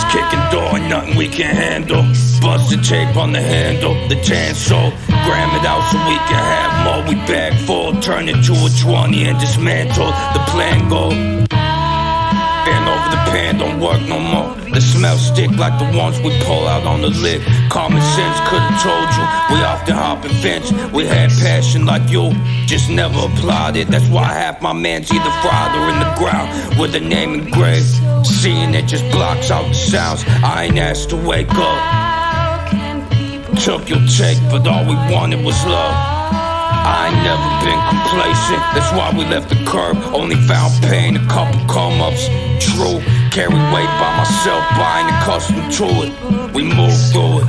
Police kicking door, nothing we can handle. Busted tape on the handle, the tan soul. Gram it out so we can have more. We bag full, turn it to a 20 and dismantle. The plan go. Bend over the pan, don't work no more. The smell stick like the ones we pull out on the lip. Common sense could've told you. We often hop and fence. We had passion like you, just never applied it. That's why half my man's either fried or in the ground with a name engraved. Seeing it just blocks out the sounds. I ain't asked to wake up. Took your take, but all we wanted was love. I ain't never been complacent, that's why we left the curb. Only found pain, a couple come-ups. True, carry weight by myself, but I ain't accustomed to it. We move through it.